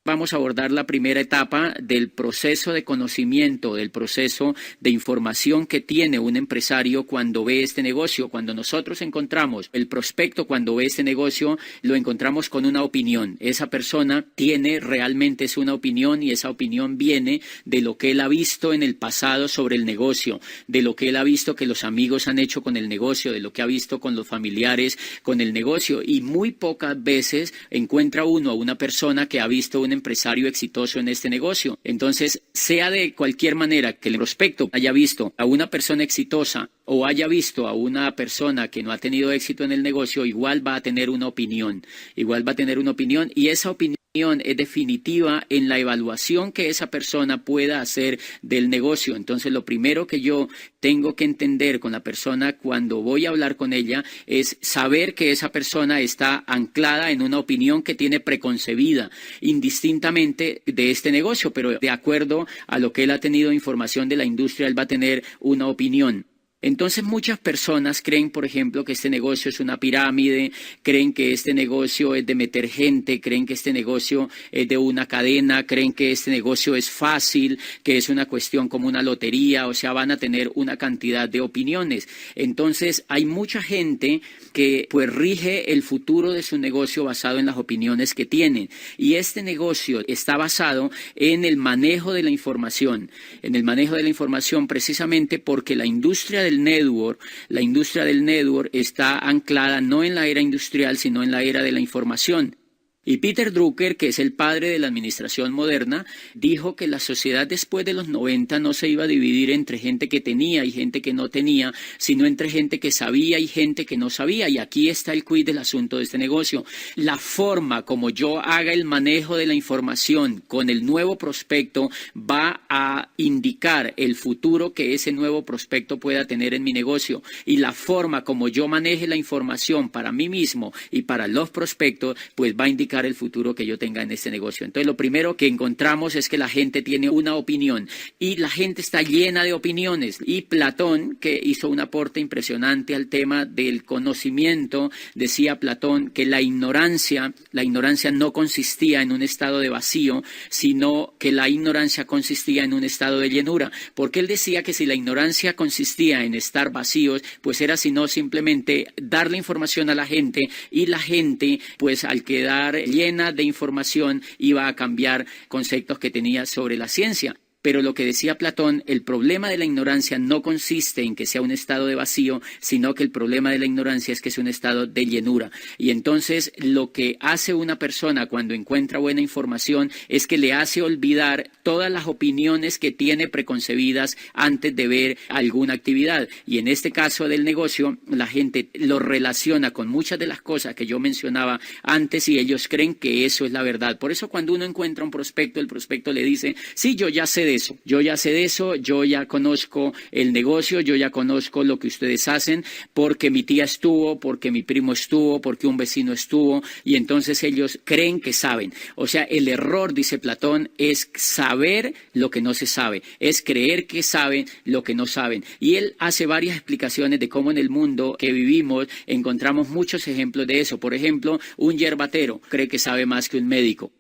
vamos a abordar la primera etapa del proceso de conocimiento, del proceso de información que tiene un empresario cuando ve este negocio. Cuando nosotros encontramos el prospecto, cuando ve este negocio, lo encontramos con una opinión. Esa persona tiene realmente una opinión y esa opinión viene de lo que él ha visto en el pasado sobre el negocio, de lo que él ha visto que los amigos han hecho con el negocio, de lo que ha visto con los familiares con el negocio. Y muy pocas veces encuentra uno a una persona que ha visto un empresario exitoso en este negocio. Entonces, sea de cualquier manera que el prospecto haya visto a una persona exitosa o haya visto a una persona que no ha tenido éxito en el negocio, igual va a tener una opinión, y esa opinión es definitiva en la evaluación que esa persona pueda hacer del negocio. Entonces, lo primero que yo tengo que entender con la persona cuando voy a hablar con ella es saber que esa persona está anclada en una opinión que tiene preconcebida, indistintamente de este negocio, pero de acuerdo a lo que él ha tenido información de la industria, él va a tener una opinión. Entonces muchas personas creen, por ejemplo, que este negocio es una pirámide, creen que este negocio es de meter gente, creen que este negocio es de una cadena, creen que este negocio es fácil, que es una cuestión como una lotería, o sea, van a tener una cantidad de opiniones. Entonces hay mucha gente que pues rige el futuro de su negocio basado en las opiniones que tienen. Y este negocio está basado en el manejo de la información, precisamente porque la industria del network está anclada no en la era industrial, sino en la era de la información. Y Peter Drucker, que es el padre de la administración moderna, dijo que la sociedad después de los 90 no se iba a dividir entre gente que tenía y gente que no tenía, sino entre gente que sabía y gente que no sabía. Y aquí está el quid del asunto de este negocio. La forma como yo haga el manejo de la información con el nuevo prospecto va a indicar el futuro que ese nuevo prospecto pueda tener en mi negocio. Y la forma como yo maneje la información para mí mismo y para los prospectos, pues va a indicar el futuro que yo tenga en este negocio. Entonces, lo primero que encontramos es que la gente tiene una opinión y la gente está llena de opiniones. Y Platón, que hizo un aporte impresionante al tema del conocimiento, decía Platón que la ignorancia no consistía en un estado de vacío, sino que la ignorancia consistía en un estado de llenura. Porque él decía que si la ignorancia consistía en estar vacíos, pues era sino simplemente dar la información a la gente, y la gente, pues al quedar llena de información, iba a cambiar conceptos que tenía sobre la ciencia. Pero lo que decía Platón, el problema de la ignorancia no consiste en que sea un estado de vacío, sino que el problema de la ignorancia es que es un estado de llenura. Y entonces lo que hace una persona cuando encuentra buena información es que le hace olvidar todas las opiniones que tiene preconcebidas antes de ver alguna actividad. Y en este caso del negocio, la gente lo relaciona con muchas de las cosas que yo mencionaba antes y ellos creen que eso es la verdad. Por eso cuando uno encuentra un prospecto, el prospecto le dice, sí, yo ya sé de eso, yo ya conozco el negocio, yo ya conozco lo que ustedes hacen, porque mi tía estuvo, porque mi primo estuvo, porque un vecino estuvo, y entonces ellos creen que saben. O sea, el error, dice Platón, es saber lo que no se sabe, es creer que saben lo que no saben. Y él hace varias explicaciones de cómo en el mundo que vivimos encontramos muchos ejemplos de eso. Por ejemplo, un yerbatero cree que sabe más que un médico.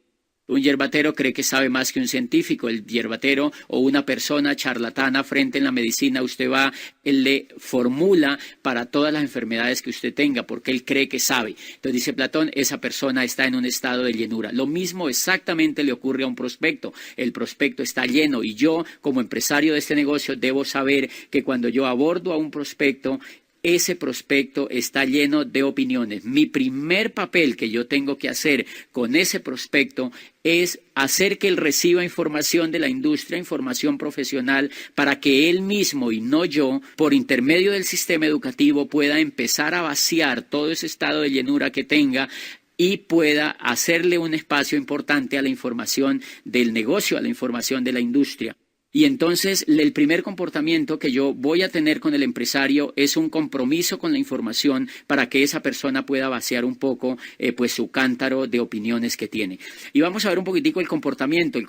Un yerbatero cree que sabe más que un científico. El yerbatero o una persona charlatana frente en la medicina, usted va, él le formula para todas las enfermedades que usted tenga, porque él cree que sabe. Entonces dice Platón, esa persona está en un estado de llenura. Lo mismo exactamente le ocurre a un prospecto. El prospecto está lleno y yo, como empresario de este negocio, debo saber que cuando yo abordo a un prospecto, ese prospecto está lleno de opiniones. Mi primer papel que yo tengo que hacer con ese prospecto es hacer que él reciba información de la industria, información profesional, para que él mismo y no yo, por intermedio del sistema educativo, pueda empezar a vaciar todo ese estado de llenura que tenga y pueda hacerle un espacio importante a la información del negocio, a la información de la industria. Y entonces el primer comportamiento que yo voy a tener con el empresario es un compromiso con la información para que esa persona pueda vaciar un poco pues su cántaro de opiniones que tiene. Y vamos a ver un poquitico el comportamiento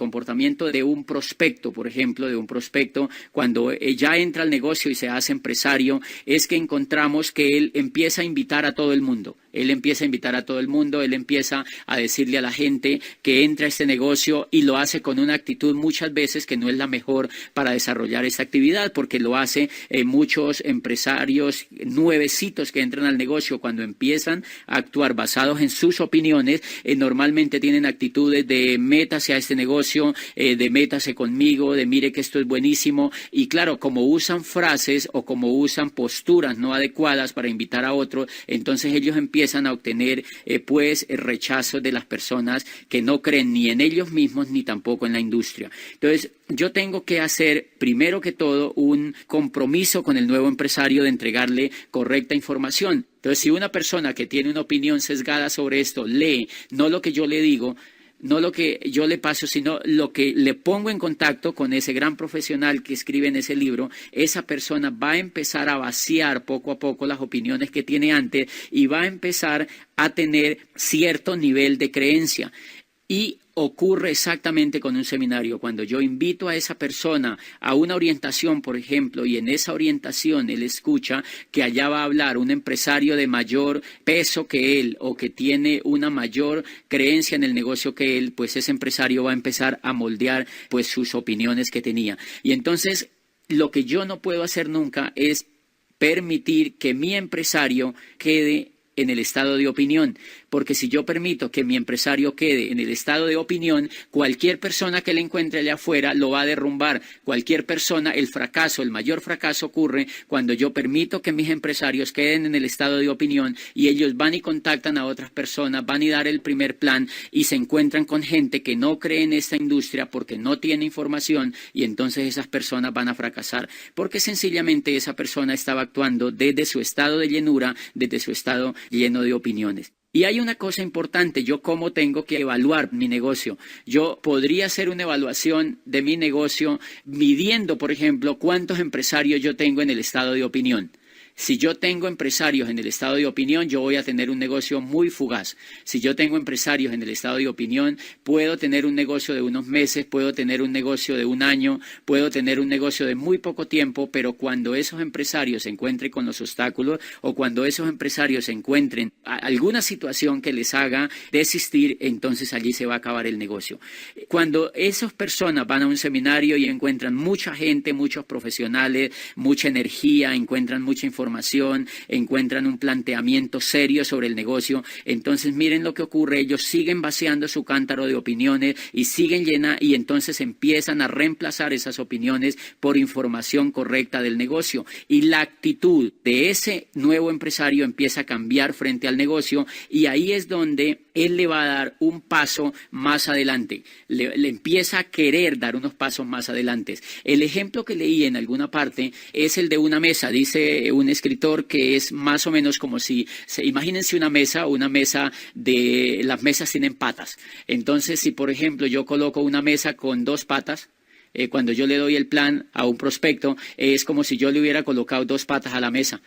de un prospecto, por ejemplo, de un prospecto cuando ya entra al negocio y se hace empresario, es que encontramos que él empieza a invitar a todo el mundo. Él empieza a invitar a todo el mundo, él empieza a decirle a la gente que entra a este negocio y lo hace con una actitud muchas veces que no es la mejor para desarrollar esta actividad, porque lo hace muchos empresarios nuevecitos que entran al negocio cuando empiezan a actuar basados en sus opiniones, normalmente tienen actitudes de métase a este negocio, de métase conmigo, de mire que esto es buenísimo, y claro, como usan frases o como usan posturas no adecuadas para invitar a otros, entonces ellos empiezan a obtener el rechazo de las personas que no creen ni en ellos mismos ni tampoco en la industria. Entonces, yo tengo que hacer, primero que todo, un compromiso con el nuevo empresario de entregarle correcta información. Entonces, si una persona que tiene una opinión sesgada sobre esto lee, no lo que yo le digo, no lo que yo le paso, sino lo que le pongo en contacto con ese gran profesional que escribe en ese libro, esa persona va a empezar a vaciar poco a poco las opiniones que tiene antes y va a empezar a tener cierto nivel de creencia. Y ocurre exactamente con un seminario. Cuando yo invito a esa persona a una orientación, por ejemplo, y en esa orientación él escucha que allá va a hablar un empresario de mayor peso que él o que tiene una mayor creencia en el negocio que él, pues ese empresario va a empezar a moldear pues sus opiniones que tenía. Y entonces lo que yo no puedo hacer nunca es permitir que mi empresario quede en el estado de opinión, porque si yo permito que mi empresario quede en el estado de opinión, cualquier persona que le encuentre allá afuera lo va a derrumbar. Cualquier persona, el mayor fracaso ocurre cuando yo permito que mis empresarios queden en el estado de opinión y ellos van y contactan a otras personas, van y dar el primer plan y se encuentran con gente que no cree en esta industria porque no tiene información y entonces esas personas van a fracasar, porque sencillamente esa persona estaba actuando desde su estado de llenura, desde su estado lleno de opiniones. Y hay una cosa importante, yo cómo tengo que evaluar mi negocio. Yo podría hacer una evaluación de mi negocio midiendo, por ejemplo, cuántos empresarios yo tengo en el estado de opinión. Si yo tengo empresarios en el estado de opinión, yo voy a tener un negocio muy fugaz. Si yo tengo empresarios en el estado de opinión, puedo tener un negocio de unos meses, puedo tener un negocio de un año, puedo tener un negocio de muy poco tiempo, pero cuando esos empresarios se encuentren con los obstáculos o cuando esos empresarios se encuentren alguna situación que les haga desistir, entonces allí se va a acabar el negocio. Cuando esas personas van a un seminario y encuentran mucha gente, muchos profesionales, mucha energía, encuentran mucha información, encuentran un planteamiento serio sobre el negocio, entonces miren lo que ocurre, ellos siguen vaciando su cántaro de opiniones y siguen y entonces empiezan a reemplazar esas opiniones por información correcta del negocio y la actitud de ese nuevo empresario empieza a cambiar frente al negocio y ahí es donde él le va a dar un paso más adelante, le empieza a querer dar unos pasos más adelante. El ejemplo que leí en alguna parte es el de una mesa, dice un escritor que es más o menos como si, imagínense una mesa las mesas tienen patas. Entonces, si por ejemplo yo coloco una mesa con dos patas, cuando yo le doy el plan a un prospecto, es como si yo le hubiera colocado dos patas a la mesa.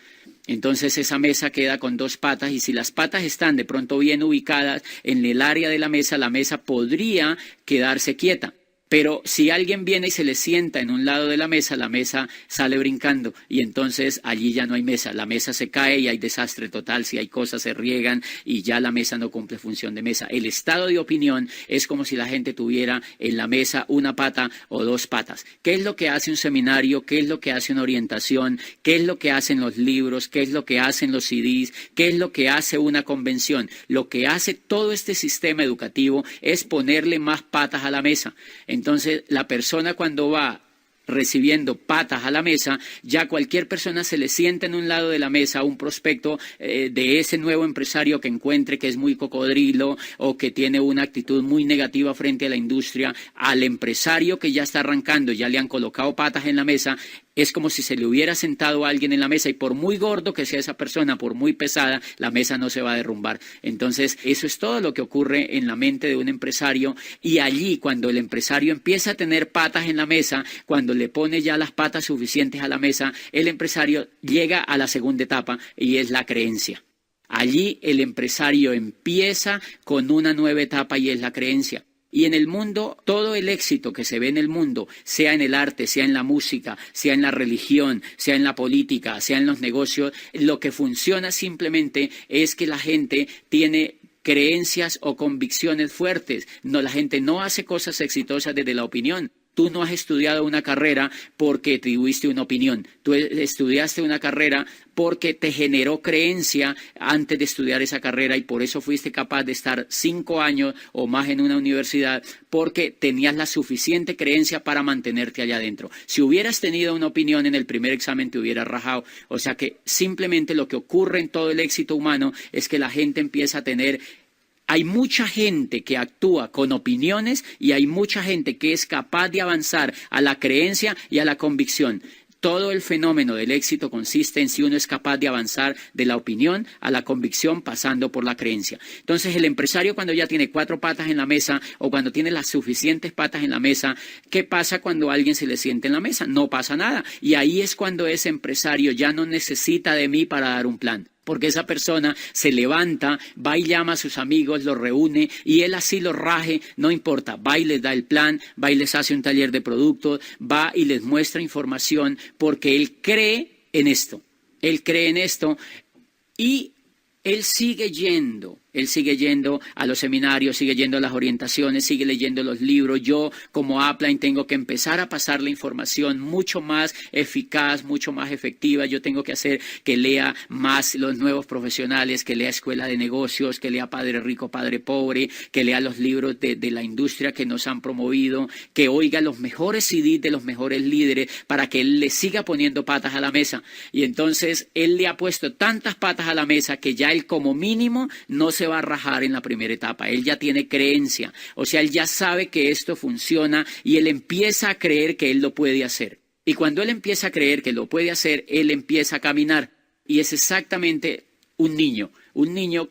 Entonces esa mesa queda con dos patas y si las patas están de pronto bien ubicadas en el área de la mesa podría quedarse quieta. Pero si alguien viene y se le sienta en un lado de la mesa sale brincando y entonces allí ya no hay mesa. La mesa se cae y hay desastre total, si hay cosas se riegan y ya la mesa no cumple función de mesa. El estado de opinión es como si la gente tuviera en la mesa una pata o dos patas. ¿Qué es lo que hace un seminario? ¿Qué es lo que hace una orientación? ¿Qué es lo que hacen los libros? ¿Qué es lo que hacen los CDs? ¿Qué es lo que hace una convención? Lo que hace todo este sistema educativo es ponerle más patas a la mesa. Entonces, la persona cuando va recibiendo patas a la mesa, ya cualquier persona se le sienta en un lado de la mesa, un prospecto de ese nuevo empresario que encuentre que es muy cocodrilo o que tiene una actitud muy negativa frente a la industria, al empresario que ya está arrancando, ya le han colocado patas en la mesa, es como si se le hubiera sentado a alguien en la mesa y por muy gordo que sea esa persona, por muy pesada, la mesa no se va a derrumbar. Entonces, eso es todo lo que ocurre en la mente de un empresario y allí cuando el empresario empieza a tener patas en la mesa, cuando le pone ya las patas suficientes a la mesa, el empresario llega a la segunda etapa y es la creencia. Allí el empresario empieza con una nueva etapa y es la creencia. Y en el mundo, todo el éxito que se ve en el mundo, sea en el arte, sea en la música, sea en la religión, sea en la política, sea en los negocios, lo que funciona simplemente es que la gente tiene creencias o convicciones fuertes. No, la gente no hace cosas exitosas desde la opinión. Tú no has estudiado una carrera porque tuviste una opinión. Tú estudiaste una carrera porque te generó creencia antes de estudiar esa carrera y por eso fuiste capaz de estar 5 años o más en una universidad porque tenías la suficiente creencia para mantenerte allá adentro. Si hubieras tenido una opinión en el primer examen te hubieras rajado. O sea que simplemente lo que ocurre en todo el éxito humano es que la gente empieza a tener... Hay mucha gente que actúa con opiniones y hay mucha gente que es capaz de avanzar a la creencia y a la convicción. Todo el fenómeno del éxito consiste en si uno es capaz de avanzar de la opinión a la convicción pasando por la creencia. Entonces el empresario cuando ya tiene 4 patas en la mesa o cuando tiene las suficientes patas en la mesa, ¿qué pasa cuando alguien se le siente en la mesa? No pasa nada. Y ahí es cuando ese empresario ya no necesita de mí para dar un plan. Porque esa persona se levanta, va y llama a sus amigos, los reúne y él así los raje, no importa, va y les da el plan, va y les hace un taller de productos, va y les muestra información porque él cree en esto y él sigue yendo a los seminarios, sigue yendo a las orientaciones, sigue leyendo los libros. Yo, como Upline, tengo que empezar a pasar la información mucho más eficaz, mucho más efectiva. Yo tengo que hacer que lea más los nuevos profesionales, que lea Escuela de Negocios, que lea Padre Rico, Padre Pobre, que lea los libros de la industria que nos han promovido, que oiga los mejores CDs de los mejores líderes para que él le siga poniendo patas a la mesa. Y entonces él le ha puesto tantas patas a la mesa que ya él como mínimo no se va a rajar en la primera etapa. Él ya tiene creencia, o sea, él ya sabe que esto funciona y él empieza a creer que él lo puede hacer. Y cuando él empieza a creer que lo puede hacer, él empieza a caminar. Y es exactamente un niño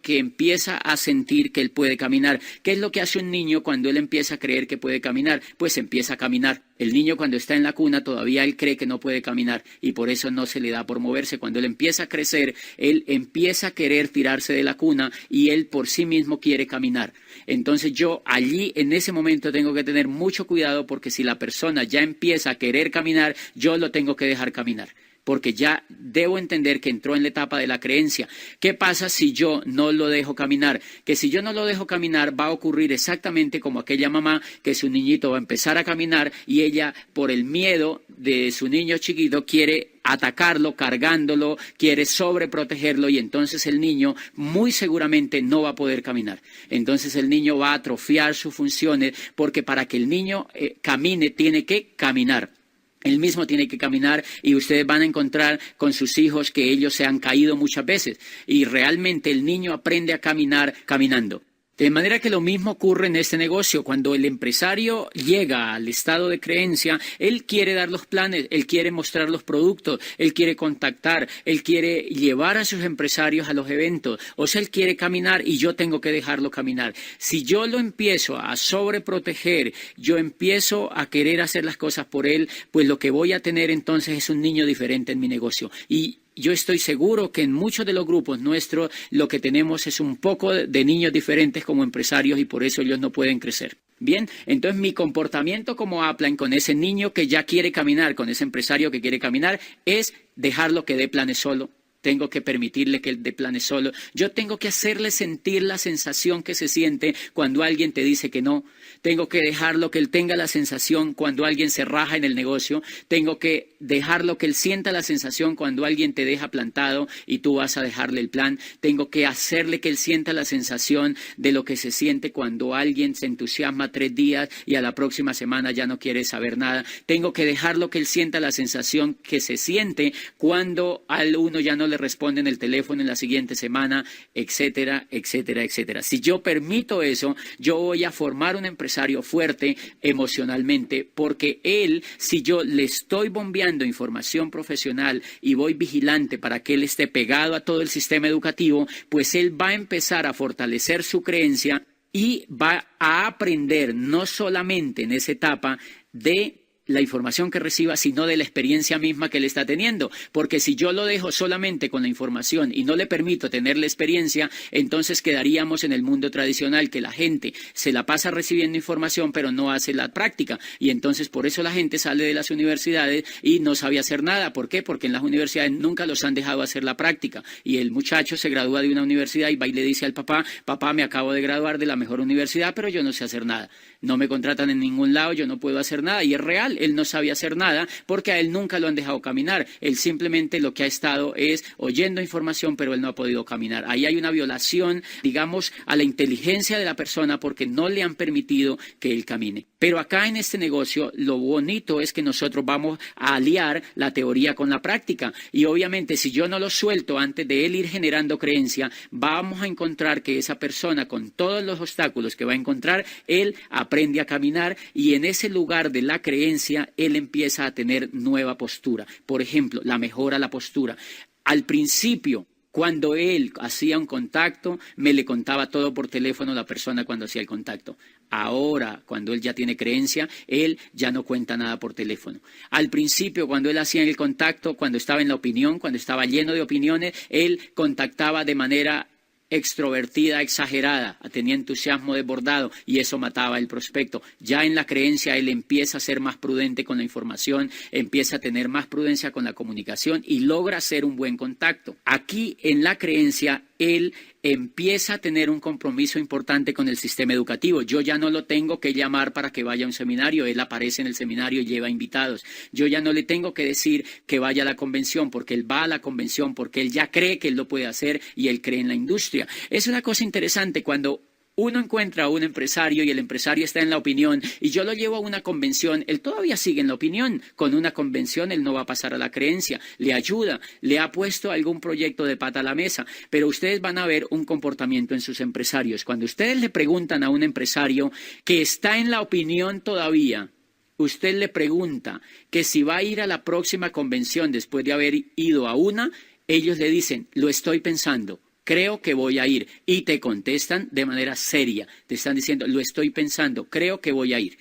que empieza a sentir que él puede caminar. ¿Qué es lo que hace un niño cuando él empieza a creer que puede caminar? Pues empieza a caminar. El niño cuando está en la cuna todavía él cree que no puede caminar y por eso no se le da por moverse. Cuando él empieza a crecer, él empieza a querer tirarse de la cuna y él por sí mismo quiere caminar. Entonces yo allí en ese momento tengo que tener mucho cuidado porque si la persona ya empieza a querer caminar, yo lo tengo que dejar caminar. Porque ya debo entender que entró en la etapa de la creencia. ¿Qué pasa si yo no lo dejo caminar? Que si yo no lo dejo caminar va a ocurrir exactamente como aquella mamá que su niñito va a empezar a caminar y ella por el miedo de su niño chiquito quiere atacarlo, cargándolo, quiere sobreprotegerlo y entonces el niño muy seguramente no va a poder caminar. Entonces el niño va a atrofiar sus funciones porque para que el niño camine tiene que caminar. Él mismo tiene que caminar y ustedes van a encontrar con sus hijos que ellos se han caído muchas veces y realmente el niño aprende a caminar caminando. De manera que lo mismo ocurre en este negocio. Cuando el empresario llega al estado de creencia, él quiere dar los planes, él quiere mostrar los productos, él quiere contactar, él quiere llevar a sus empresarios a los eventos. O sea, él quiere caminar y yo tengo que dejarlo caminar. Si yo lo empiezo a sobreproteger, yo empiezo a querer hacer las cosas por él, pues lo que voy a tener entonces es un niño diferente en mi negocio. Y yo estoy seguro que en muchos de los grupos nuestros lo que tenemos es un poco de niños diferentes como empresarios y por eso ellos no pueden crecer. Bien, entonces mi comportamiento como Upline con ese niño que ya quiere caminar, con ese empresario que quiere caminar, es dejarlo que dé planes solo. Tengo que permitirle que él dé planes solo. Yo tengo que hacerle sentir la sensación que se siente cuando alguien te dice que no. Tengo que dejarlo que él tenga la sensación cuando alguien se raja en el negocio. Tengo que dejarlo que él sienta la sensación cuando alguien te deja plantado y tú vas a dejarle el plan. Tengo que hacerle que él sienta la sensación de lo que se siente cuando alguien se entusiasma 3 días y a la próxima semana ya no quiere saber nada. Tengo que dejarlo que él sienta la sensación que se siente cuando al uno ya no le responden el teléfono en la siguiente semana, etcétera, etcétera, etcétera. Si yo permito eso, yo voy a formar un empresario fuerte emocionalmente, porque él, si yo le estoy bombeando información profesional y voy vigilante para que él esté pegado a todo el sistema educativo, pues él va a empezar a fortalecer su creencia y va a aprender no solamente en esa etapa de la información que reciba, sino de la experiencia misma que él está teniendo. Porque si yo lo dejo solamente con la información y no le permito tener la experiencia, entonces quedaríamos en el mundo tradicional, que la gente se la pasa recibiendo información pero no hace la práctica. Y entonces por eso la gente sale de las universidades y no sabe hacer nada. ¿Por qué? Porque en las universidades nunca los han dejado hacer la práctica. Y el muchacho se gradúa de una universidad y va y le dice al papá: papá, me acabo de graduar de la mejor universidad, pero yo no sé hacer nada. No me contratan en ningún lado, yo no puedo hacer nada. Y es real, él no sabe hacer nada porque a él nunca lo han dejado caminar. Él simplemente lo que ha estado es oyendo información, pero él no ha podido caminar. Ahí hay una violación, digamos, a la inteligencia de la persona porque no le han permitido que él camine. Pero acá en este negocio lo bonito es que nosotros vamos a aliar la teoría con la práctica. Y obviamente si yo no lo suelto antes de él ir generando creencia, vamos a encontrar que esa persona, con todos los obstáculos que va a encontrar, él aprende a caminar, y en ese lugar de la creencia él empieza a tener nueva postura. Por ejemplo, la mejora la postura. Al principio, cuando él hacía un contacto, me le contaba todo por teléfono la persona cuando hacía el contacto. Ahora, cuando él ya tiene creencia, él ya no cuenta nada por teléfono. Al principio, cuando él hacía el contacto, cuando estaba en la opinión, cuando estaba lleno de opiniones, él contactaba de manera extrovertida, exagerada, tenía entusiasmo desbordado, y eso mataba el prospecto. Ya en la creencia él empieza a ser más prudente con la información, empieza a tener más prudencia con la comunicación y logra hacer un buen contacto. Aquí en la creencia él empieza a tener un compromiso importante con el sistema educativo. Yo ya no lo tengo que llamar para que vaya a un seminario, él aparece en el seminario y lleva invitados. Yo ya no le tengo que decir que vaya a la convención, porque él va a la convención, porque él ya cree que él lo puede hacer y él cree en la industria. Es una cosa interesante cuando uno encuentra a un empresario y el empresario está en la opinión y yo lo llevo a una convención, él todavía sigue en la opinión. Con una convención él no va a pasar a la creencia, le ayuda, le ha puesto algún proyecto de pata a la mesa, pero ustedes van a ver un comportamiento en sus empresarios. Cuando ustedes le preguntan a un empresario que está en la opinión todavía, usted le pregunta que si va a ir a la próxima convención después de haber ido a una, ellos le dicen: lo estoy pensando, creo que voy a ir. Y te contestan de manera seria. Te están diciendo: lo estoy pensando, creo que voy a ir.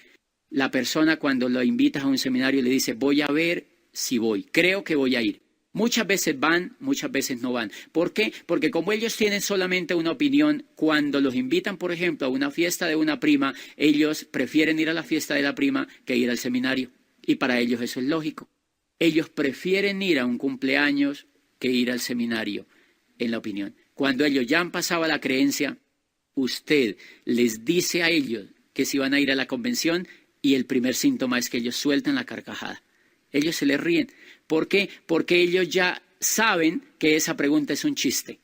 La persona, cuando lo invitas a un seminario, le dice: voy a ver si voy, creo que voy a ir. Muchas veces van, muchas veces no van. ¿Por qué? Porque como ellos tienen solamente una opinión, cuando los invitan, por ejemplo, a una fiesta de una prima, ellos prefieren ir a la fiesta de la prima que ir al seminario. Y para ellos eso es lógico. Ellos prefieren ir a un cumpleaños que ir al seminario, en la opinión. Cuando ellos ya han pasado a la creencia, usted les dice a ellos que si van a ir a la convención y el primer síntoma es que ellos sueltan la carcajada. Ellos se les ríen. ¿Por qué? Porque ellos ya saben que esa pregunta es un chiste.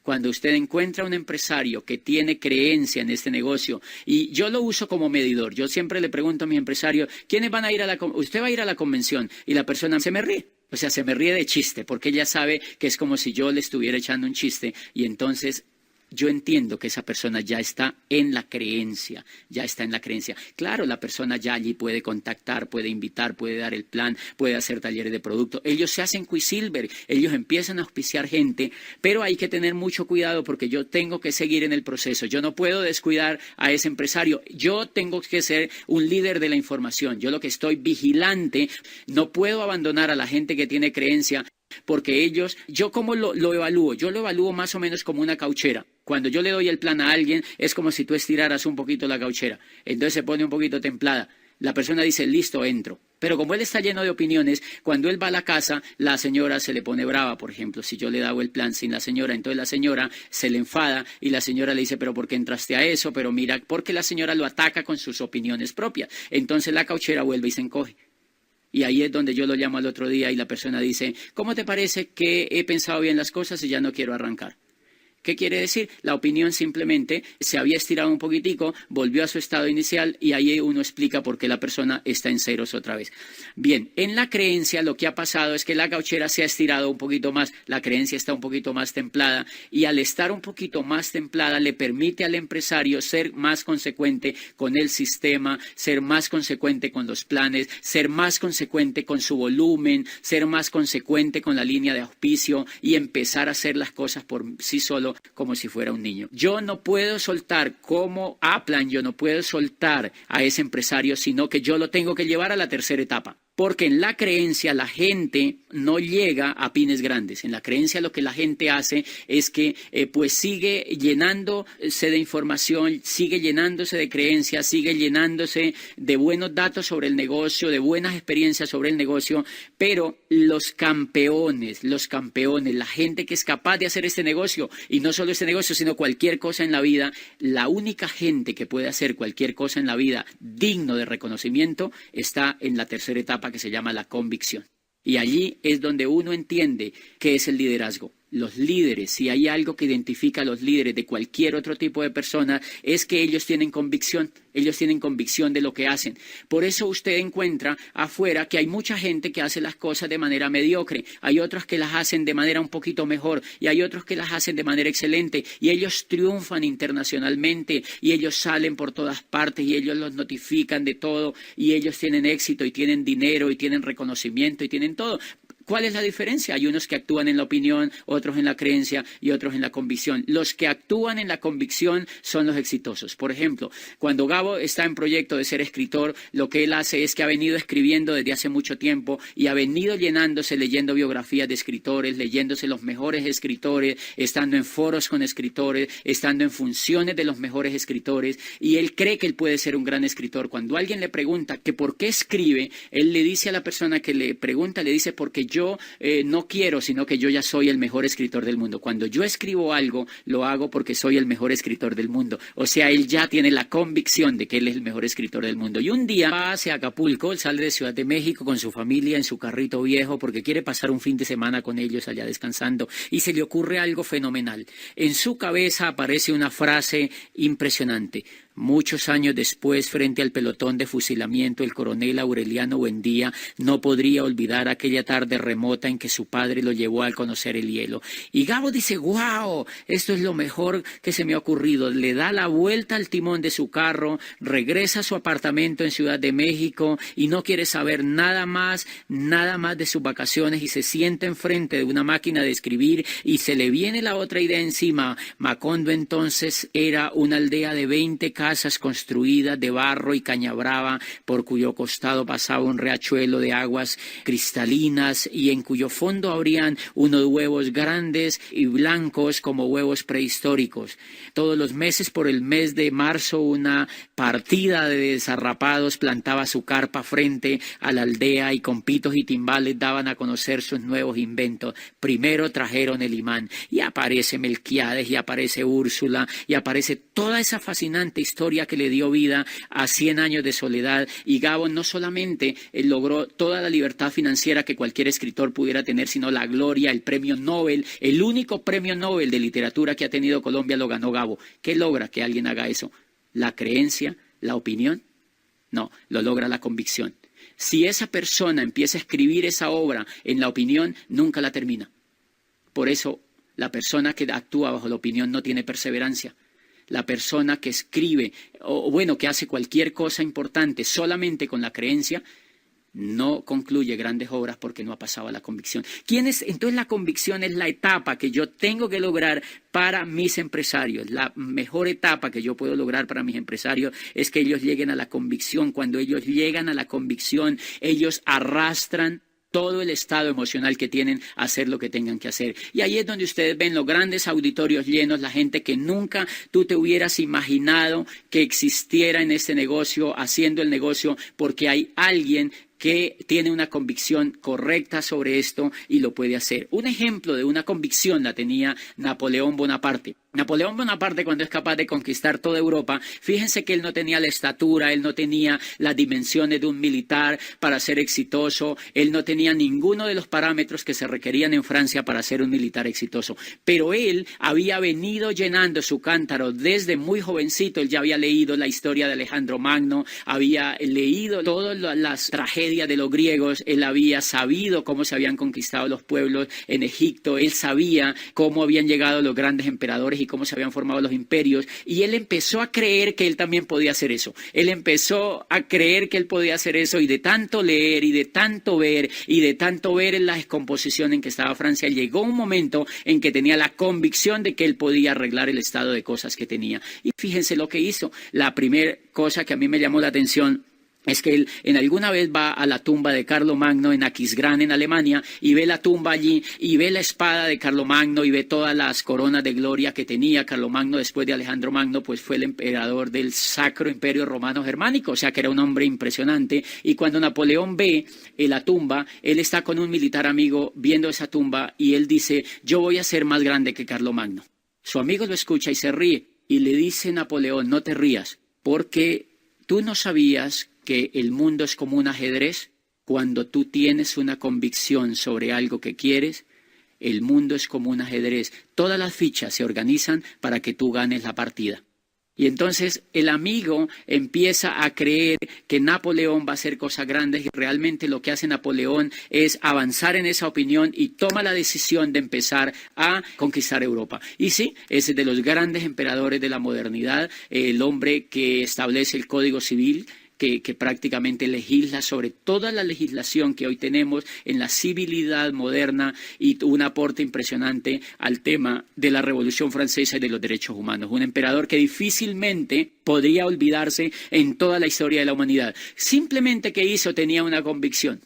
Cuando usted encuentra un empresario que tiene creencia en este negocio, y yo lo uso como medidor, yo siempre le pregunto a mi empresario: ¿quiénes van a ir a la convención? Usted va a ir a la convención, y la persona se me ríe. O sea, se me ríe de chiste, porque ella sabe que es como si yo le estuviera echando un chiste, y entonces yo entiendo que esa persona ya está en la creencia, ya está en la creencia. Claro, la persona ya allí puede contactar, puede invitar, puede dar el plan, puede hacer talleres de producto. Ellos se hacen Quicksilver, ellos empiezan a auspiciar gente, pero hay que tener mucho cuidado porque yo tengo que seguir en el proceso. Yo no puedo descuidar a ese empresario. Yo tengo que ser un líder de la información. Yo lo que estoy vigilante, no puedo abandonar a la gente que tiene creencia. Porque ellos, ¿yo cómo lo evalúo? Yo lo evalúo más o menos como una cauchera. Cuando yo le doy el plan a alguien, es como si tú estiraras un poquito la cauchera. Entonces se pone un poquito templada. La persona dice: listo, entro. Pero como él está lleno de opiniones, cuando él va a la casa, la señora se le pone brava, por ejemplo. Si yo le hago el plan sin la señora, entonces la señora se le enfada y la señora le dice: pero ¿por qué entraste a eso? Pero mira, porque la señora lo ataca con sus opiniones propias. Entonces la cauchera vuelve y se encoge. Y ahí es donde yo lo llamo al otro día y la persona dice: ¿cómo te parece que he pensado bien las cosas y ya no quiero arrancar? ¿Qué quiere decir? La opinión simplemente se había estirado un poquitico, volvió a su estado inicial y ahí uno explica por qué la persona está en ceros otra vez. Bien, en la creencia lo que ha pasado es que la cauchera se ha estirado un poquito más, la creencia está un poquito más templada y al estar un poquito más templada le permite al empresario ser más consecuente con el sistema, ser más consecuente con los planes, ser más consecuente con su volumen, ser más consecuente con la línea de auspicio y empezar a hacer las cosas por sí solo todo como si fuera un niño. Yo no puedo soltar como Aplan, yo no puedo soltar a ese empresario, sino que yo lo tengo que llevar a la tercera etapa. Porque en la creencia la gente no llega a pines grandes. En la creencia lo que la gente hace es que pues sigue llenándose de información, sigue llenándose de creencias, sigue llenándose de buenos datos sobre el negocio, de buenas experiencias sobre el negocio, pero los campeones, la gente que es capaz de hacer este negocio, y no solo este negocio, sino cualquier cosa en la vida, la única gente que puede hacer cualquier cosa en la vida digno de reconocimiento está en la tercera etapa, que se llama la convicción. Y allí es donde uno entiende qué es el liderazgo. Los líderes, si hay algo que identifica a los líderes de cualquier otro tipo de persona, es que ellos tienen convicción de lo que hacen. Por eso usted encuentra afuera que hay mucha gente que hace las cosas de manera mediocre, hay otros que las hacen de manera un poquito mejor y hay otros que las hacen de manera excelente y ellos triunfan internacionalmente y ellos salen por todas partes y ellos los notifican de todo y ellos tienen éxito y tienen dinero y tienen reconocimiento y tienen todo. ¿Cuál es la diferencia? Hay unos que actúan en la opinión, otros en la creencia y otros en la convicción. Los que actúan en la convicción son los exitosos. Por ejemplo, cuando Gabo está en proyecto de ser escritor, lo que él hace es que ha venido escribiendo desde hace mucho tiempo y ha venido llenándose, leyendo biografías de escritores, leyéndose los mejores escritores, estando en foros con escritores, estando en funciones de los mejores escritores, y él cree que él puede ser un gran escritor. Cuando alguien le pregunta que por qué escribe, él le dice a la persona que le pregunta, le dice porque yo no quiero, sino que yo ya soy el mejor escritor del mundo. Cuando yo escribo algo, lo hago porque soy el mejor escritor del mundo. O sea, él ya tiene la convicción de que él es el mejor escritor del mundo. Y un día va hacia Acapulco, él sale de Ciudad de México con su familia en su carrito viejo porque quiere pasar un fin de semana con ellos allá descansando, y se le ocurre algo fenomenal. En su cabeza aparece una frase impresionante. Muchos años después, frente al pelotón de fusilamiento, el coronel Aureliano Buendía no podría olvidar aquella tarde remota en que su padre lo llevó a conocer el hielo. Y Gabo dice, ¡guau! Esto es lo mejor que se me ha ocurrido. Le da la vuelta al timón de su carro, regresa a su apartamento en Ciudad de México y no quiere saber nada más de sus vacaciones, y se sienta enfrente de una máquina de escribir y se le viene la otra idea encima. Macondo entonces era una aldea de 20 casas construidas de barro y caña brava, por cuyo costado pasaba un riachuelo de aguas cristalinas y en cuyo fondo habrían unos huevos grandes y blancos como huevos prehistóricos. Todos los meses, por el mes de marzo, una partida de desarrapados plantaba su carpa frente a la aldea y con pitos y timbales daban a conocer sus nuevos inventos. Primero trajeron el imán y aparece Melquiades y aparece Úrsula y aparece toda esa fascinante historia que le dio vida a 100 años de soledad. Y Gabo no solamente logró toda la libertad financiera que cualquier escritor pudiera tener, sino la gloria, el premio Nobel, el único premio Nobel de literatura que ha tenido Colombia lo ganó Gabo. ¿Qué logra que alguien haga eso? ¿La creencia? ¿La opinión? No, lo logra la convicción. Si esa persona empieza a escribir esa obra en la opinión, nunca la termina. Por eso, la persona que actúa bajo la opinión no tiene perseverancia. La persona que escribe, que hace cualquier cosa importante solamente con la creencia, no concluye grandes obras porque no ha pasado a la convicción. Entonces la convicción es la etapa que yo tengo que lograr para mis empresarios. La mejor etapa que yo puedo lograr para mis empresarios es que ellos lleguen a la convicción. Cuando ellos llegan a la convicción, ellos arrastran todo el estado emocional que tienen a hacer lo que tengan que hacer. Y ahí es donde ustedes ven los grandes auditorios llenos, la gente que nunca tú te hubieras imaginado que existiera en este negocio, haciendo el negocio, porque hay alguien que tiene una convicción correcta sobre esto y lo puede hacer. Un ejemplo de una convicción la tenía Napoleón Bonaparte. Napoleón Bonaparte, cuando es capaz de conquistar toda Europa, fíjense que él no tenía la estatura, él no tenía las dimensiones de un militar para ser exitoso, él no tenía ninguno de los parámetros que se requerían en Francia para ser un militar exitoso. Pero él había venido llenando su cántaro desde muy jovencito. Él ya había leído la historia de Alejandro Magno, había leído todas las tragedias tragedia de los griegos, él había sabido cómo se habían conquistado los pueblos en Egipto, él sabía cómo habían llegado los grandes emperadores y cómo se habían formado los imperios, y él empezó a creer que él también podía hacer eso. Él empezó a creer que él podía hacer eso, y de tanto leer y de tanto ver en la descomposición en que estaba Francia, llegó un momento en que tenía la convicción de que él podía arreglar el estado de cosas que tenía. Y fíjense lo que hizo. La primera cosa que a mí me llamó la atención es que él en alguna vez va a la tumba de Carlomagno en Aquisgrán, en Alemania, y ve la tumba allí, y ve la espada de Carlomagno, y ve todas las coronas de gloria que tenía. Carlomagno, después de Alejandro Magno, pues fue el emperador del Sacro Imperio Romano Germánico, o sea que era un hombre impresionante. Y cuando Napoleón ve la tumba, él está con un militar amigo viendo esa tumba, y él dice: yo voy a ser más grande que Carlomagno. Su amigo lo escucha y se ríe, y le dice Napoleón: no te rías, porque tú no sabías que el mundo es como un ajedrez. Cuando tú tienes una convicción sobre algo que quieres, el mundo es como un ajedrez. Todas las fichas se organizan para que tú ganes la partida. Y entonces el amigo empieza a creer que Napoleón va a hacer cosas grandes, y realmente lo que hace Napoleón es avanzar en esa opinión y toma la decisión de empezar a conquistar Europa. Y sí, es de los grandes emperadores de la modernidad, el hombre que establece el Código Civil, que prácticamente legisla sobre toda la legislación que hoy tenemos en la civilidad moderna, y un aporte impresionante al tema de la Revolución Francesa y de los derechos humanos. Un emperador que difícilmente podría olvidarse en toda la historia de la humanidad. Simplemente que hizo, tenía una convicción.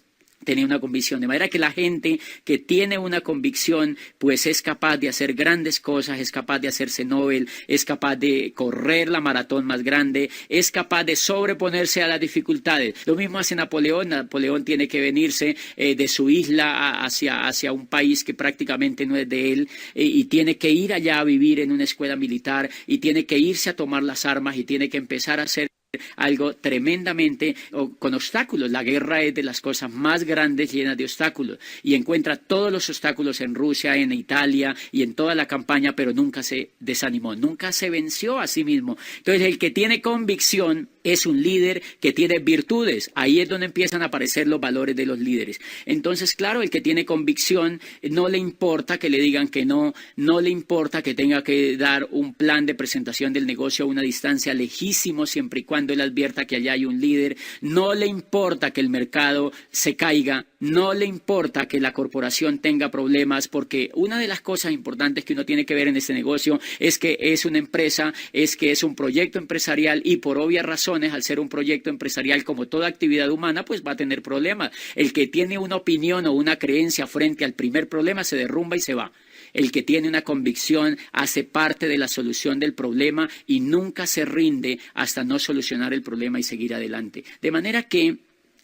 Tenía una convicción, de manera que la gente que tiene una convicción pues es capaz de hacer grandes cosas, es capaz de hacerse Nobel, es capaz de correr la maratón más grande, es capaz de sobreponerse a las dificultades. Lo mismo hace Napoleón. Napoleón tiene que venirse de su isla hacia un país que prácticamente no es de él, y tiene que ir allá a vivir en una escuela militar, y tiene que irse a tomar las armas, y tiene que empezar a hacer algo tremendamente con obstáculos. La guerra es de las cosas más grandes, llenas de obstáculos, y encuentra todos los obstáculos en Rusia, en Italia y en toda la campaña, pero nunca se desanimó, nunca se venció a sí mismo. Entonces el que tiene convicción es un líder que tiene virtudes. Ahí es donde empiezan a aparecer los valores de los líderes. Entonces, claro, el que tiene convicción no le importa que le digan que no, no le importa que tenga que dar un plan de presentación del negocio a una distancia lejísimo, siempre y cuando él advierta que allá hay un líder. No le importa que el mercado se caiga, no le importa que la corporación tenga problemas, porque una de las cosas importantes que uno tiene que ver en este negocio es que es una empresa, es que es un proyecto empresarial, y por obvias razones, al ser un proyecto empresarial, como toda actividad humana, pues va a tener problemas. El que tiene una opinión o una creencia frente al primer problema se derrumba y se va. El que tiene una convicción hace parte de la solución del problema y nunca se rinde hasta no solucionar el problema y seguir adelante. De manera que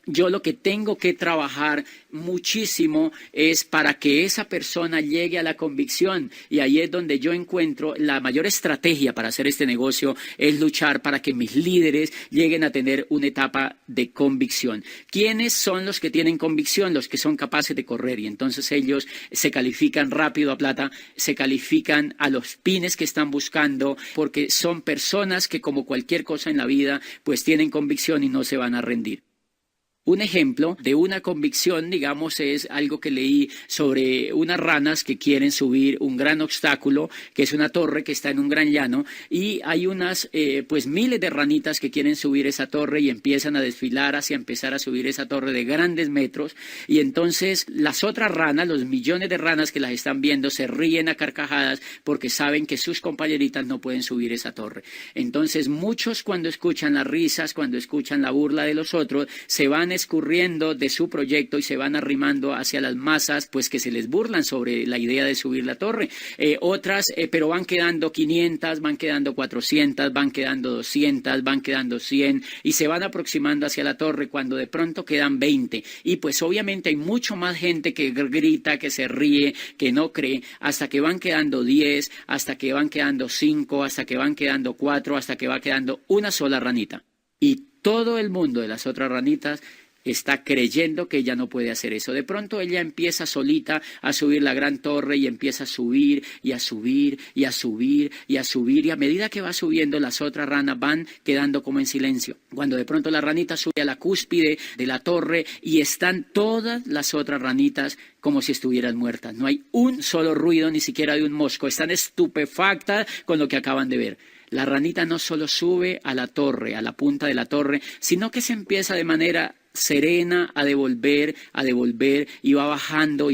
yo lo que tengo que trabajar muchísimo es para que esa persona llegue a la convicción, y ahí es donde yo encuentro la mayor estrategia para hacer este negocio, es luchar para que mis líderes lleguen a tener una etapa de convicción. ¿Quiénes son los que tienen convicción? Los que son capaces de correr, y entonces ellos se califican rápido a plata, se califican a los pines que están buscando, porque son personas que, como cualquier cosa en la vida, pues tienen convicción y no se van a rendir. Un ejemplo de una convicción, digamos, es algo que leí sobre unas ranas que quieren subir un gran obstáculo, que es una torre que está en un gran llano, y hay unas, pues miles de ranitas que quieren subir esa torre y empiezan a desfilar hacia empezar a subir esa torre de grandes metros, y entonces las otras ranas, los millones de ranas que las están viendo, se ríen a carcajadas porque saben que sus compañeritas no pueden subir esa torre. Entonces muchos, cuando escuchan las risas, cuando escuchan la burla de los otros, se van escurriendo de su proyecto y se van arrimando hacia las masas, pues que se les burlan sobre la idea de subir la torre. Pero van quedando 500, van quedando 400, van quedando 200, van quedando 100, y se van aproximando hacia la torre cuando de pronto quedan 20. Y pues obviamente hay mucho más gente que grita, que se ríe, que no cree, hasta que van quedando 10, hasta que van quedando 5, hasta que van quedando 4, hasta que va quedando una sola ranita. Y todo el mundo de las otras ranitas Está creyendo que ella no puede hacer eso. De pronto ella empieza solita a subir la gran torre y empieza a subir y a subir y a subir y a subir. Y a medida que va subiendo, las otras ranas van quedando como en silencio. Cuando de pronto la ranita sube a la cúspide de la torre y están todas las otras ranitas como si estuvieran muertas. No hay un solo ruido, ni siquiera de un mosco. Están estupefactas con lo que acaban de ver. La ranita no solo sube a la torre, a la punta de la torre, sino que se empieza de manera serena a devolver, y va bajando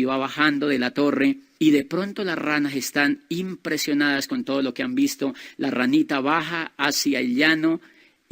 de la torre. Y de pronto las ranas están impresionadas con todo lo que han visto. La ranita baja hacia el llano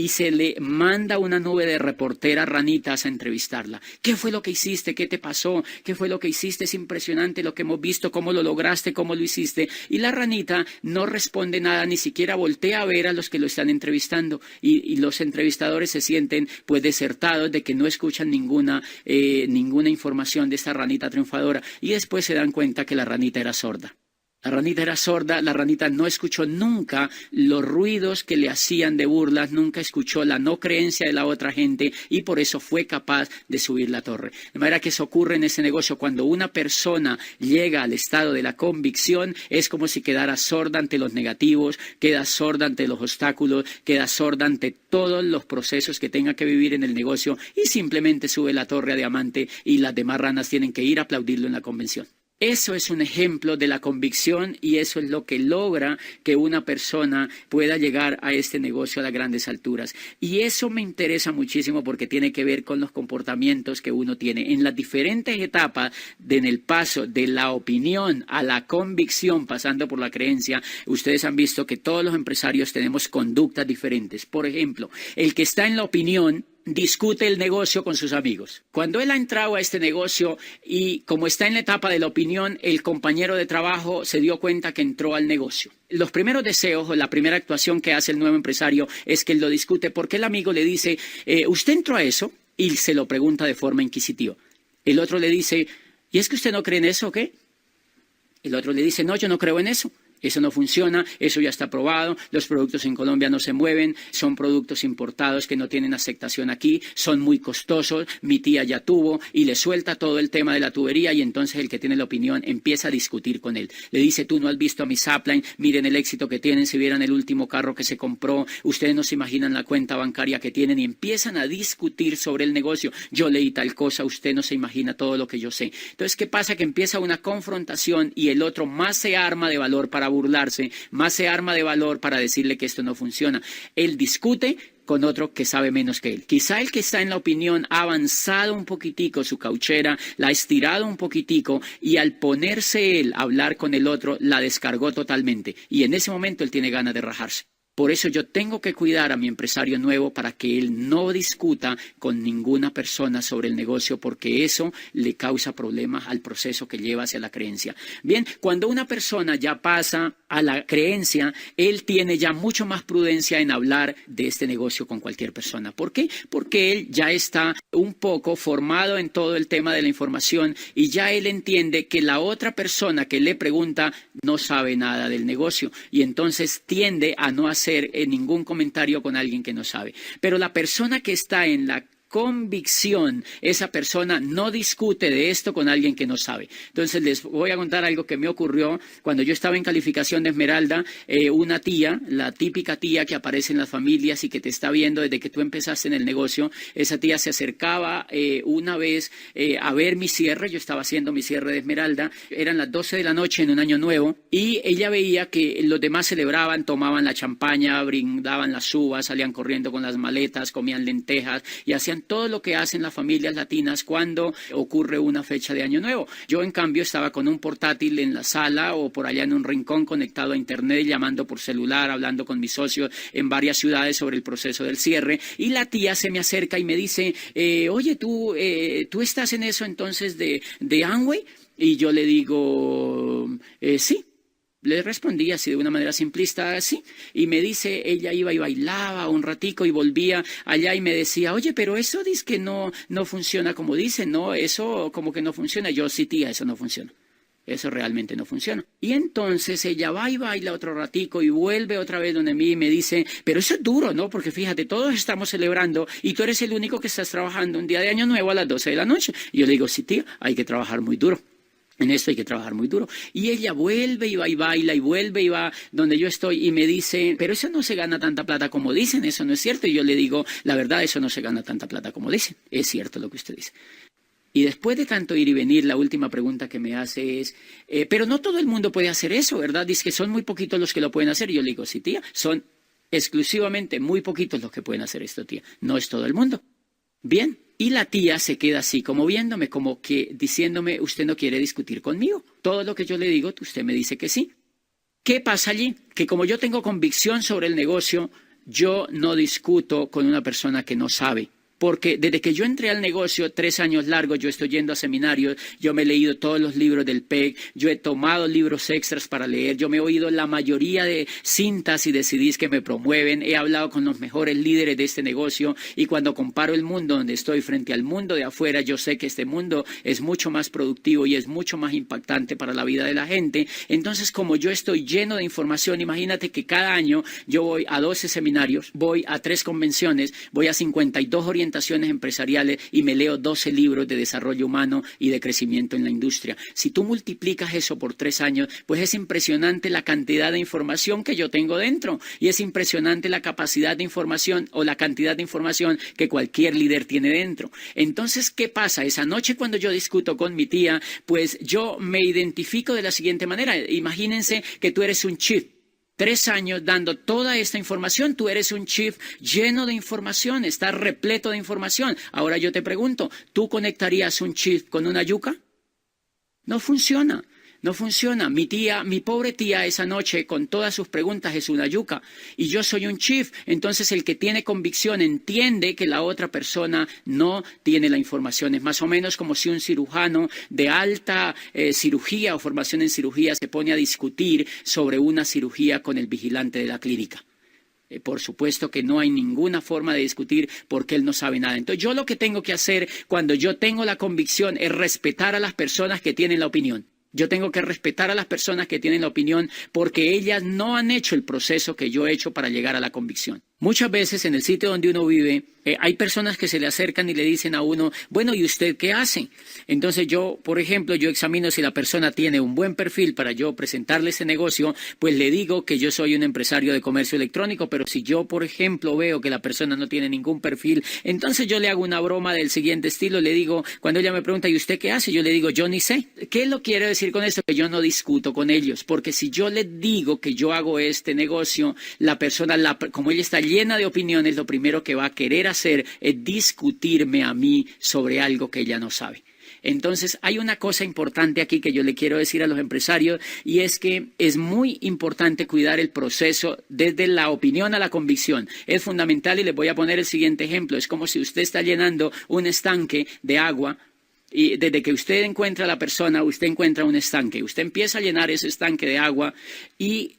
y se le manda una nube de reporteras ranitas a entrevistarla. ¿Qué fue lo que hiciste? ¿Qué te pasó? ¿Qué fue lo que hiciste? Es impresionante lo que hemos visto, cómo lo lograste, cómo lo hiciste. Y la ranita no responde nada, ni siquiera voltea a ver a los que lo están entrevistando. Y los entrevistadores se sienten pues desertados de que no escuchan ninguna información de esta ranita triunfadora. Y después se dan cuenta que la ranita era sorda. La ranita era sorda, la ranita no escuchó nunca los ruidos que le hacían de burlas, nunca escuchó la no creencia de la otra gente y por eso fue capaz de subir la torre. De manera que eso ocurre en ese negocio. Cuando una persona llega al estado de la convicción, es como si quedara sorda ante los negativos, queda sorda ante los obstáculos, queda sorda ante todos los procesos que tenga que vivir en el negocio y simplemente sube la torre a diamante y las demás ranas tienen que ir a aplaudirlo en la convención. Eso es un ejemplo de la convicción y eso es lo que logra que una persona pueda llegar a este negocio a las grandes alturas. Y eso me interesa muchísimo porque tiene que ver con los comportamientos que uno tiene. En las diferentes etapas en el paso de la opinión a la convicción, pasando por la creencia, ustedes han visto que todos los empresarios tenemos conductas diferentes. Por ejemplo, el que está en la opinión discute el negocio con sus amigos. Cuando él ha entrado a este negocio y como está en la etapa de la opinión, el compañero de trabajo se dio cuenta que entró al negocio. Los primeros deseos o la primera actuación que hace el nuevo empresario es que él lo discute porque el amigo le dice, ¿usted entró a eso? Y se lo pregunta de forma inquisitiva. El otro le dice, ¿y es que usted no cree en eso o qué? El otro le dice, no, yo no creo en eso. Eso no funciona, eso ya está probado, los productos en Colombia no se mueven, son productos importados que no tienen aceptación aquí, son muy costosos, mi tía ya tuvo y le suelta todo el tema de la tubería y entonces el que tiene la opinión empieza a discutir con él. Le dice, tú no has visto a mi Sapline, miren el éxito que tienen, si vieran el último carro que se compró, ustedes no se imaginan la cuenta bancaria que tienen y empiezan a discutir sobre el negocio. Yo leí tal cosa, usted no se imagina todo lo que yo sé. Entonces, ¿qué pasa? Que empieza una confrontación y el otro más se arma de valor para burlarse, más se arma de valor para decirle que esto no funciona. Él discute con otro que sabe menos que él. Quizá el que está en la opinión ha avanzado un poquitico su cauchera, la ha estirado un poquitico y al ponerse él a hablar con el otro, la descargó totalmente. Y en ese momento él tiene ganas de rajarse. Por eso yo tengo que cuidar a mi empresario nuevo para que él no discuta con ninguna persona sobre el negocio porque eso le causa problemas al proceso que lleva hacia la creencia. Bien, cuando una persona ya pasa a la creencia, él tiene ya mucho más prudencia en hablar de este negocio con cualquier persona. ¿Por qué? Porque él ya está un poco formado en todo el tema de la información y ya él entiende que la otra persona que le pregunta no sabe nada del negocio y entonces tiende a no hacer ningún comentario con alguien que no sabe. Pero la persona que está en la convicción, esa persona no discute de esto con alguien que no sabe. Entonces les voy a contar algo que me ocurrió cuando yo estaba en calificación de Esmeralda. Una tía, la típica tía que aparece en las familias y que te está viendo desde que tú empezaste en el negocio, esa tía se acercaba una vez a ver mi cierre. Yo estaba haciendo mi cierre de Esmeralda, eran las 12 de la noche en un año nuevo y ella veía que los demás celebraban, tomaban la champaña, brindaban las uvas, salían corriendo con las maletas, comían lentejas y hacían todo lo que hacen las familias latinas cuando ocurre una fecha de Año Nuevo. Yo, en cambio, estaba con un portátil en la sala o por allá en un rincón conectado a internet, llamando por celular, hablando con mis socios en varias ciudades sobre el proceso del cierre. Y la tía se me acerca y me dice, oye, ¿tú estás en eso entonces de Amway? Y yo le digo, sí. Le respondí así de una manera simplista, sí, y me dice, ella iba y bailaba un ratico y volvía allá y me decía, oye, pero eso dice que no funciona como dicen, ¿no? Eso como que no funciona. Yo, sí, tía, eso no funciona. Eso realmente no funciona. Y entonces ella va y baila otro ratico y vuelve otra vez donde mí y me dice, pero eso es duro, ¿no? Porque fíjate, todos estamos celebrando y tú eres el único que estás trabajando un día de Año Nuevo a las 12 de la noche. Y yo le digo, sí, tía, hay que trabajar muy duro. En esto hay que trabajar muy duro. Y ella vuelve y va y baila y vuelve y va donde yo estoy y me dice, pero eso no se gana tanta plata como dicen, eso no es cierto. Y yo le digo, la verdad, eso no se gana tanta plata como dicen. Es cierto lo que usted dice. Y después de tanto ir y venir, la última pregunta que me hace es, pero no todo el mundo puede hacer eso, ¿verdad? Dice que son muy poquitos los que lo pueden hacer. Y yo le digo, sí, tía, son exclusivamente muy poquitos los que pueden hacer esto, tía. No es todo el mundo. Bien. Y la tía se queda así como viéndome, como que diciéndome, usted no quiere discutir conmigo. Todo lo que yo le digo, usted me dice que sí. ¿Qué pasa allí? Que como yo tengo convicción sobre el negocio, yo no discuto con una persona que no sabe. Porque desde que yo entré al negocio, 3 años largos, yo estoy yendo a seminarios, yo me he leído todos los libros del PEC, yo he tomado libros extras para leer, yo me he oído la mayoría de cintas y de CDs que me promueven, he hablado con los mejores líderes de este negocio y cuando comparo el mundo donde estoy frente al mundo de afuera, yo sé que este mundo es mucho más productivo y es mucho más impactante para la vida de la gente. Entonces, como yo estoy lleno de información, imagínate que cada año yo voy a 12 seminarios, voy a 3 convenciones, voy a 52 orientaciones empresariales y me leo 12 libros de desarrollo humano y de crecimiento en la industria. Si tú multiplicas eso por 3 años, pues es impresionante la cantidad de información que yo tengo dentro y es impresionante la capacidad de información o la cantidad de información que cualquier líder tiene dentro. Entonces, ¿qué pasa? Esa noche cuando yo discuto con mi tía, pues yo me identifico de la siguiente manera. Imagínense que tú eres un chief. 3 años dando toda esta información, tú eres un chief lleno de información, estás repleto de información. Ahora yo te pregunto, ¿tú conectarías un chief con una yuca? No funciona. No funciona. Mi tía, mi pobre tía esa noche con todas sus preguntas es una yuca y yo soy un chief. Entonces el que tiene convicción entiende que la otra persona no tiene la información. Es más o menos como si un cirujano de alta cirugía o formación en cirugía se pone a discutir sobre una cirugía con el vigilante de la clínica. Por supuesto que no hay ninguna forma de discutir porque él no sabe nada. Entonces yo lo que tengo que hacer cuando yo tengo la convicción es respetar a las personas que tienen la opinión. Yo tengo que respetar a las personas que tienen la opinión porque ellas no han hecho el proceso que yo he hecho para llegar a la convicción. Muchas veces en el sitio donde uno vive hay personas que se le acercan y le dicen a uno, bueno, ¿y usted qué hace? Entonces yo, por ejemplo, yo examino si la persona tiene un buen perfil para yo presentarle ese negocio, pues le digo que yo soy un empresario de comercio electrónico, pero si yo, por ejemplo, veo que la persona no tiene ningún perfil, entonces yo le hago una broma del siguiente estilo, le digo, cuando ella me pregunta, ¿y usted qué hace? Yo le digo, yo ni sé. ¿Qué lo quiere decir con esto? Que yo no discuto con ellos, porque si yo le digo que yo hago este negocio, la persona, como ella está llena de opiniones, lo primero que va a querer hacer es discutirme a mí sobre algo que ella no sabe. Entonces, hay una cosa importante aquí que yo le quiero decir a los empresarios y es que es muy importante cuidar el proceso desde la opinión a la convicción. Es fundamental y les voy a poner el siguiente ejemplo. Es como si usted está llenando un estanque de agua y desde que usted encuentra a la persona, usted encuentra un estanque. Usted empieza a llenar ese estanque de agua y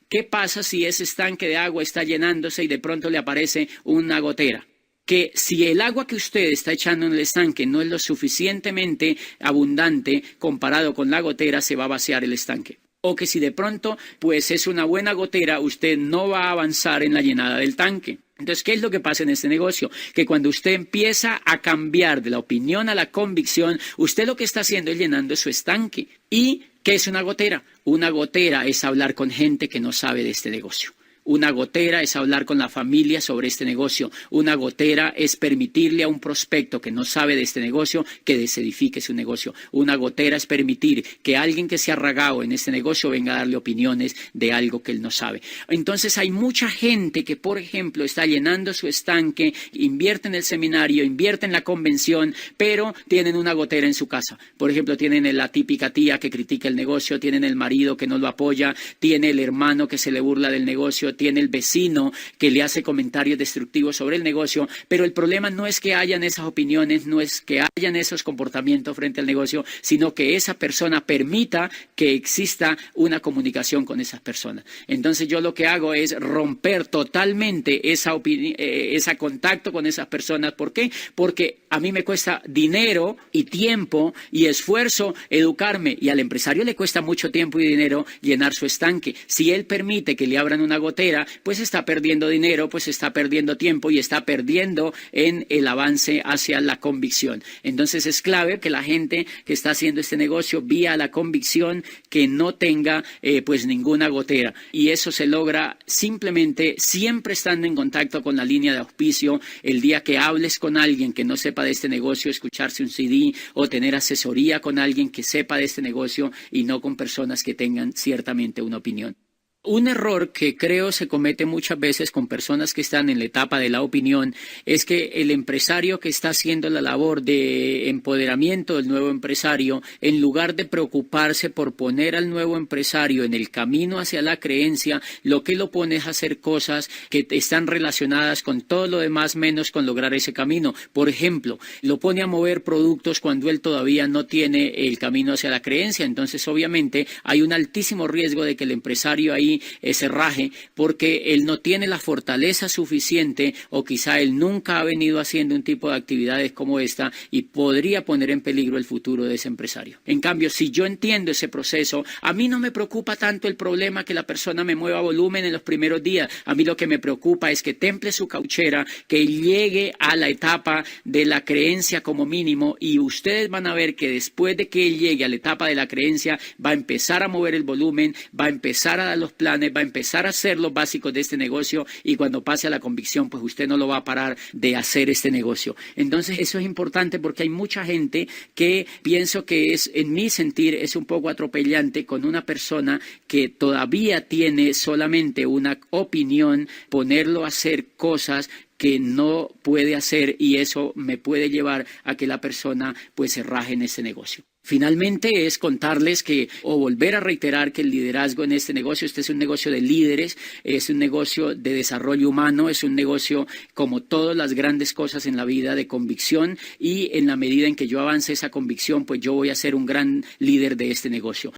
¿qué pasa si ese estanque de agua está llenándose y de pronto le aparece una gotera? Que si el agua que usted está echando en el estanque no es lo suficientemente abundante comparado con la gotera, se va a vaciar el estanque. O que si de pronto pues es una buena gotera, usted no va a avanzar en la llenada del tanque. Entonces, ¿qué es lo que pasa en este negocio? Que cuando usted empieza a cambiar de la opinión a la convicción, usted lo que está haciendo es llenando su estanque. ¿Y qué es una gotera? Una gotera es hablar con gente que no sabe de este negocio. Una gotera es hablar con la familia sobre este negocio. Una gotera es permitirle a un prospecto que no sabe de este negocio que desedifique su negocio. Una gotera es permitir que alguien que se ha ragado en este negocio venga a darle opiniones de algo que él no sabe. Entonces hay mucha gente que, por ejemplo, está llenando su estanque, invierte en el seminario, invierte en la convención, pero tienen una gotera en su casa. Por ejemplo, tienen la típica tía que critica el negocio, tienen el marido que no lo apoya, tiene el hermano que se le burla del negocio, tiene el vecino que le hace comentarios destructivos sobre el negocio, pero el problema no es que hayan esas opiniones, no es que hayan esos comportamientos frente al negocio, sino que esa persona permita que exista una comunicación con esas personas. Entonces yo lo que hago es romper totalmente ese contacto con esas personas. ¿Por qué? Porque A mí me cuesta dinero y tiempo y esfuerzo educarme, y al empresario le cuesta mucho tiempo y dinero llenar su estanque. Si él permite que le abran una gotera, pues está perdiendo dinero, pues está perdiendo tiempo y está perdiendo en el avance hacia la convicción. Entonces es clave que la gente que está haciendo este negocio vía la convicción que no tenga pues ninguna gotera, y eso se logra simplemente siempre estando en contacto con la línea de auspicio. El día que hables con alguien que no sepa de este negocio, escucharse un CD o tener asesoría con alguien que sepa de este negocio y no con personas que tengan ciertamente una opinión. Un error que creo se comete muchas veces con personas que están en la etapa de la opinión es que el empresario que está haciendo la labor de empoderamiento del nuevo empresario, en lugar de preocuparse por poner al nuevo empresario en el camino hacia la creencia, lo que lo pone es a hacer cosas que están relacionadas con todo lo demás menos con lograr ese camino. Por ejemplo, lo pone a mover productos cuando él todavía no tiene el camino hacia la creencia. Entonces, obviamente, hay un altísimo riesgo de que el empresario ahí se raje porque él no tiene la fortaleza suficiente, o quizá él nunca ha venido haciendo un tipo de actividades como esta, y podría poner en peligro el futuro de ese empresario. En cambio, si yo entiendo ese proceso, a mí no me preocupa tanto el problema que la persona me mueva volumen en los primeros días. A mí lo que me preocupa es que temple su cauchera, que llegue a la etapa de la creencia como mínimo, y ustedes van a ver que después de que él llegue a la etapa de la creencia, va a empezar a mover el volumen, va a empezar a dar los planes, va a empezar a hacer los básicos de este negocio, y cuando pase a la convicción, pues usted no lo va a parar de hacer este negocio. Entonces eso es importante porque hay mucha gente que pienso que es, en mi sentir, es un poco atropellante con una persona que todavía tiene solamente una opinión, ponerlo a hacer cosas que no puede hacer, y eso me puede llevar a que la persona pues se raje en ese negocio. Finalmente es contarles que, o volver a reiterar que el liderazgo en este negocio, este es un negocio de líderes, es un negocio de desarrollo humano, es un negocio como todas las grandes cosas en la vida de convicción, y en la medida en que yo avance esa convicción, pues yo voy a ser un gran líder de este negocio.